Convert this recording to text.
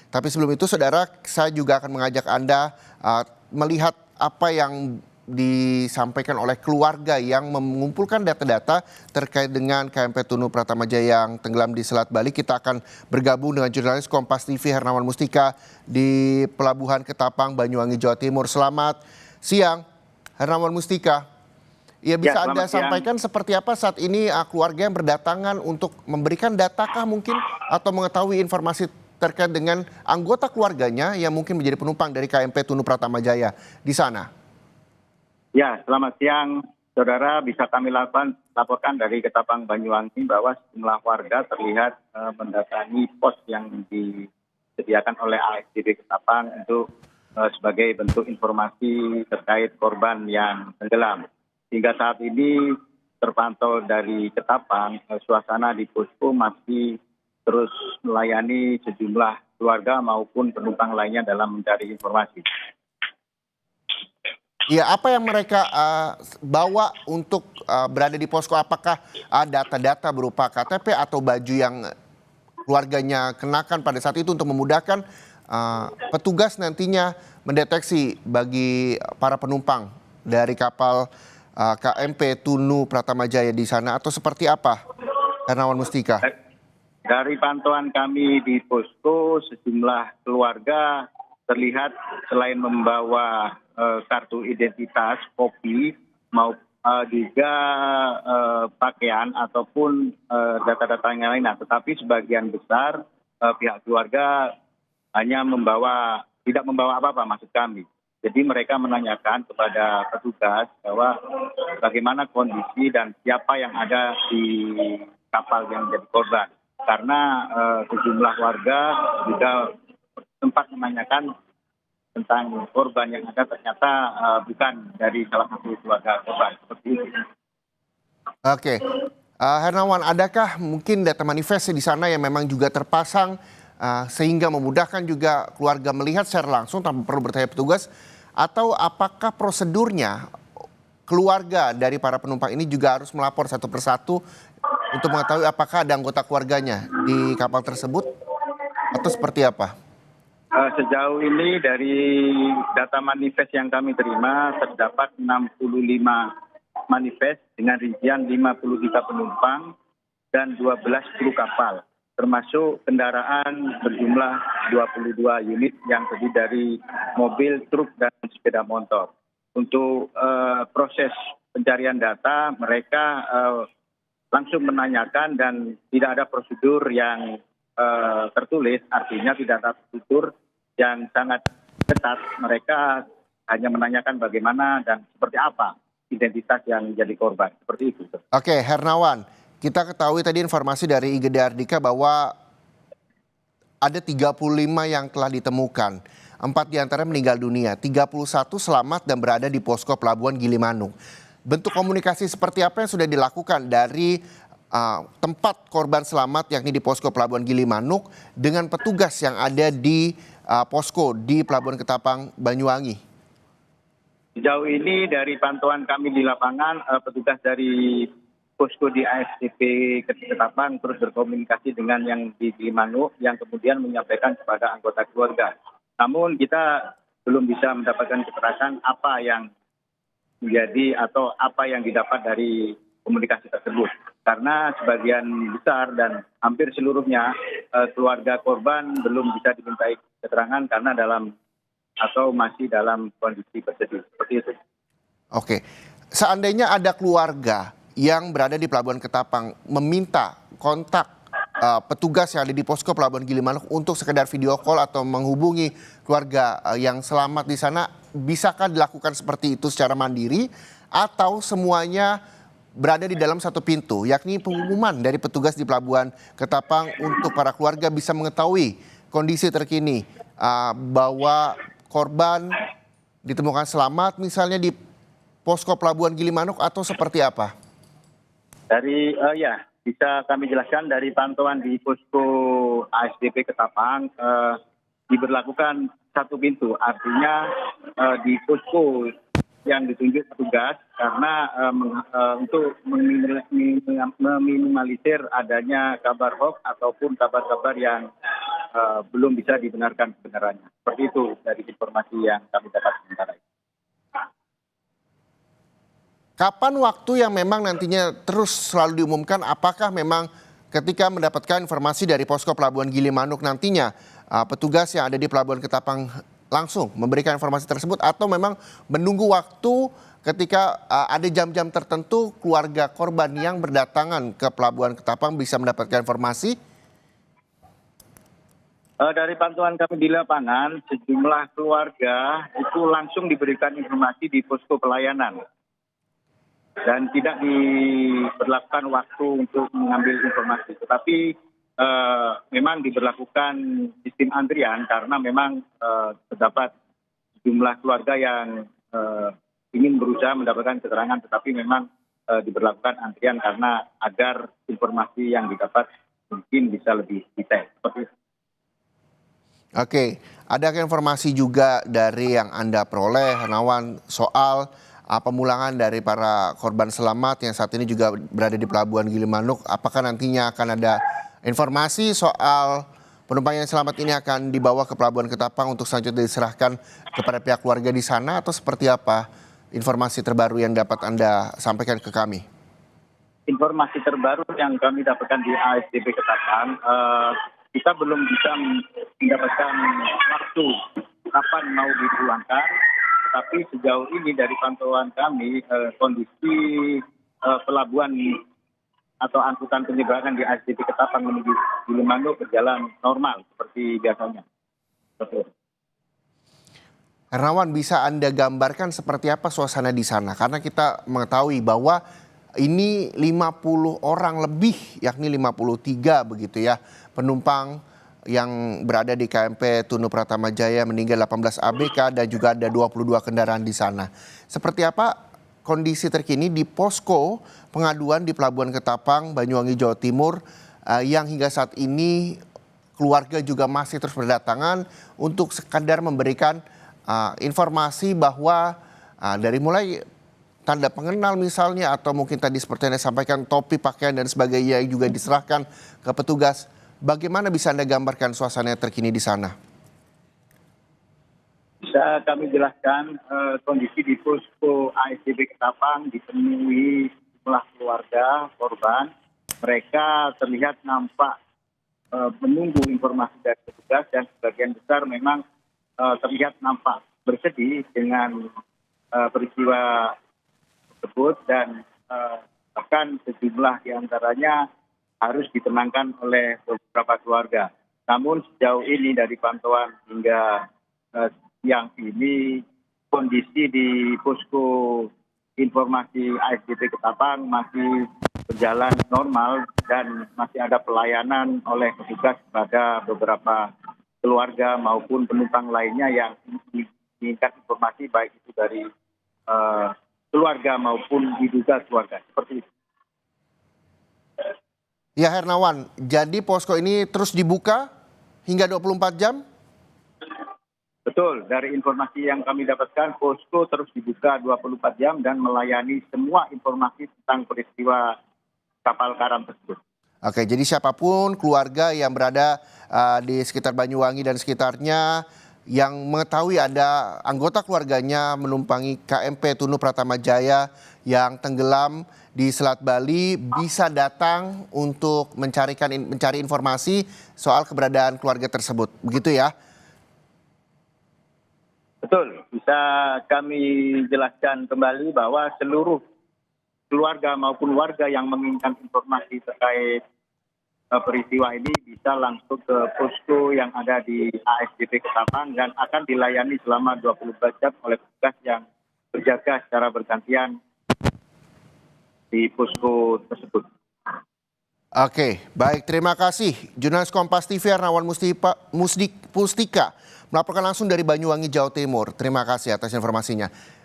Tapi sebelum itu, saudara, saya juga akan mengajak Anda melihat apa yang disampaikan oleh keluarga yang mengumpulkan data-data terkait dengan KMP Tunu Pratamajaya yang tenggelam di Selat Bali. Kita akan bergabung dengan jurnalis Kompas TV Hernawan Mustika di Pelabuhan Ketapang, Banyuwangi, Jawa Timur. Selamat siang, Hernawan Mustika. Ya, bisa Anda sampaikan seperti apa saat ini keluarga yang berdatangan untuk memberikan datakah mungkin atau mengetahui informasi terkait dengan anggota keluarganya yang mungkin menjadi penumpang dari KMP Tunu Pratamajaya di sana? Ya, selamat siang, saudara. Bisa kami laporkan dari Ketapang Banyuwangi bahwa sejumlah warga terlihat mendatangi pos yang disediakan oleh ASDP Ketapang untuk sebagai bentuk informasi terkait korban yang tenggelam. Hingga saat ini terpantau dari Ketapang, suasana di posko masih terus melayani sejumlah keluarga maupun penumpang lainnya dalam mencari informasi. Ya, apa yang mereka bawa untuk berada di posko? Apakah data-data berupa KTP atau baju yang keluarganya kenakan pada saat itu untuk memudahkan petugas nantinya mendeteksi bagi para penumpang dari kapal KMP Tunu Pratamajaya di sana, atau seperti apa, Hernawan Mustika? Dari pantauan kami di posko, sejumlah keluarga terlihat selain membawa kartu identitas, kopi, maupun juga pakaian ataupun data-data yang lain. Tetapi sebagian besar pihak keluarga hanya tidak membawa apa-apa, maksud kami. Jadi mereka menanyakan kepada petugas bahwa bagaimana kondisi dan siapa yang ada di kapal yang menjadi korban. Karena sejumlah warga juga sempat menanyakan tentang korban yang ada ternyata bukan dari salah satu keluarga korban. Seperti itu. Oke, Hernawan, adakah mungkin data manifest di sana yang memang juga terpasang sehingga memudahkan juga keluarga melihat secara langsung tanpa perlu bertanya petugas, atau apakah prosedurnya keluarga dari para penumpang ini juga harus melapor satu persatu untuk mengetahui apakah ada anggota keluarganya di kapal tersebut, atau seperti apa? Sejauh ini dari data manifest yang kami terima terdapat 65 manifest dengan rincian 53 penumpang dan 12 kru kapal, termasuk kendaraan berjumlah 22 unit yang terdiri dari mobil, truk, dan sepeda motor. Untuk proses pencarian data, mereka langsung menanyakan dan tidak ada prosedur yang tertulis, artinya tidak ada prosedur yang sangat ketat. Mereka hanya menanyakan bagaimana dan seperti apa identitas yang menjadi korban, seperti itu. Oke, Hernawan, kita ketahui tadi informasi dari Igede Ardika bahwa ada 35 yang telah ditemukan. 4 diantara meninggal dunia, 31 selamat dan berada di posko Pelabuhan Gilimanuk. Bentuk komunikasi seperti apa yang sudah dilakukan dari tempat korban selamat yakni di posko Pelabuhan Gilimanuk dengan petugas yang ada di posko di Pelabuhan Ketapang, Banyuwangi? Sejauh ini dari pantauan kami di lapangan, petugas dari posko di ASDP Ketapang terus berkomunikasi dengan yang di Gilimanuk yang kemudian menyampaikan kepada anggota keluarga. Namun kita belum bisa mendapatkan keterangan apa yang menjadi atau apa yang didapat dari komunikasi tersebut. Karena sebagian besar dan hampir seluruhnya keluarga korban belum bisa dimintai keterangan karena masih dalam kondisi bersedih. Seperti itu. Oke, seandainya ada keluarga yang berada di Pelabuhan Ketapang meminta kontak petugas yang ada di posko Pelabuhan Gilimanuk untuk sekedar video call atau menghubungi keluarga yang selamat di sana, bisakah dilakukan seperti itu secara mandiri atau semuanya berada di dalam satu pintu, yakni pengumuman dari petugas di Pelabuhan Ketapang untuk para keluarga bisa mengetahui kondisi terkini bahwa korban ditemukan selamat misalnya di posko Pelabuhan Gilimanuk, atau seperti apa? Bisa kami jelaskan dari pantauan di posko ASDP Ketapang diberlakukan satu pintu, artinya di posko yang ditunjuk petugas karena untuk meminimalisir adanya kabar hoax ataupun kabar-kabar yang belum bisa dibenarkan kebenarannya. Seperti itu dari informasi yang kami dapat sementara ini. Kapan waktu yang memang nantinya terus selalu diumumkan, apakah memang ketika mendapatkan informasi dari posko Pelabuhan Gilimanuk nantinya petugas yang ada di Pelabuhan Ketapang langsung memberikan informasi tersebut, atau memang menunggu waktu ketika ada jam-jam tertentu keluarga korban yang berdatangan ke Pelabuhan Ketapang bisa mendapatkan informasi? Dari pantauan kami di lapangan, sejumlah keluarga itu langsung diberikan informasi di posko pelayanan. Dan tidak diberlakukan waktu untuk mengambil informasi. Tetapi memang diberlakukan sistem antrian karena memang terdapat jumlah keluarga yang ingin berusaha mendapatkan keterangan, tetapi memang diberlakukan antrian karena agar informasi yang didapat mungkin bisa lebih detail. Seperti itu. Oke, ada informasi juga dari yang Anda peroleh, Hernawan, soal pemulangan dari para korban selamat yang saat ini juga berada di Pelabuhan Gilimanuk. Apakah nantinya akan ada informasi soal penumpang yang selamat ini akan dibawa ke Pelabuhan Ketapang untuk selanjutnya diserahkan kepada pihak keluarga di sana, atau seperti apa informasi terbaru yang dapat Anda sampaikan ke kami? Informasi terbaru yang kami dapatkan di ASDP Ketapang, kita belum bisa mendapatkan waktu kapan mau dipulangkan. Tapi sejauh ini dari pantauan kami, kondisi pelabuhan atau angkutan penyeberangan di ASDP Ketapang menuju Gilimanuk berjalan normal seperti biasanya. Betul. Hernawan, bisa Anda gambarkan seperti apa suasana di sana? Karena kita mengetahui bahwa ini 50 orang lebih, yakni 53 begitu ya, penumpang yang berada di KMP Tunu Pratama Jaya, meninggal 18 ABK dan juga ada 22 kendaraan di sana. Seperti apa kondisi terkini di posko pengaduan di Pelabuhan Ketapang, Banyuwangi, Jawa Timur, yang hingga saat ini keluarga juga masih terus berdatangan untuk sekadar memberikan informasi bahwa dari mulai tanda pengenal misalnya, atau mungkin tadi seperti yang disampaikan topi, pakaian dan sebagainya yang juga diserahkan ke petugas. Bagaimana bisa Anda gambarkan suasana terkini di sana? Bisa kami jelaskan kondisi di posko ASDP Ketapang dipenuhi jumlah keluarga korban. Mereka terlihat nampak menunggu informasi dari petugas, dan sebagian besar memang terlihat nampak bersedih dengan peristiwa tersebut, dan bahkan sejumlah diantaranya harus ditenangkan oleh beberapa keluarga. Namun sejauh ini dari pantauan hingga siang ini, kondisi di posko informasi ASDP Ketapang masih berjalan normal dan masih ada pelayanan oleh petugas kepada beberapa keluarga maupun penumpang lainnya yang menginginkan informasi, baik itu dari keluarga maupun diduga keluarga. Seperti itu. Ya Hernawan, jadi posko ini terus dibuka hingga 24 jam? Betul, dari informasi yang kami dapatkan, posko terus dibuka 24 jam dan melayani semua informasi tentang peristiwa kapal karam tersebut. Oke, jadi siapapun keluarga yang berada di sekitar Banyuwangi dan sekitarnya yang mengetahui ada anggota keluarganya menumpangi KMP Tunu Pratama Jaya yang tenggelam di Selat Bali bisa datang untuk mencari informasi soal keberadaan keluarga tersebut. Begitu ya? Betul, bisa kami jelaskan kembali bahwa seluruh keluarga maupun warga yang menginginkan informasi terkait peristiwa ini bisa langsung ke posko yang ada di ASDP Ketapang dan akan dilayani selama 24 jam oleh petugas yang berjaga secara bergantian di posko tersebut. Oke, baik, terima kasih. Jurnalis Kompas TV Hernawan Pustika melaporkan langsung dari Banyuwangi, Jawa Timur. Terima kasih atas informasinya.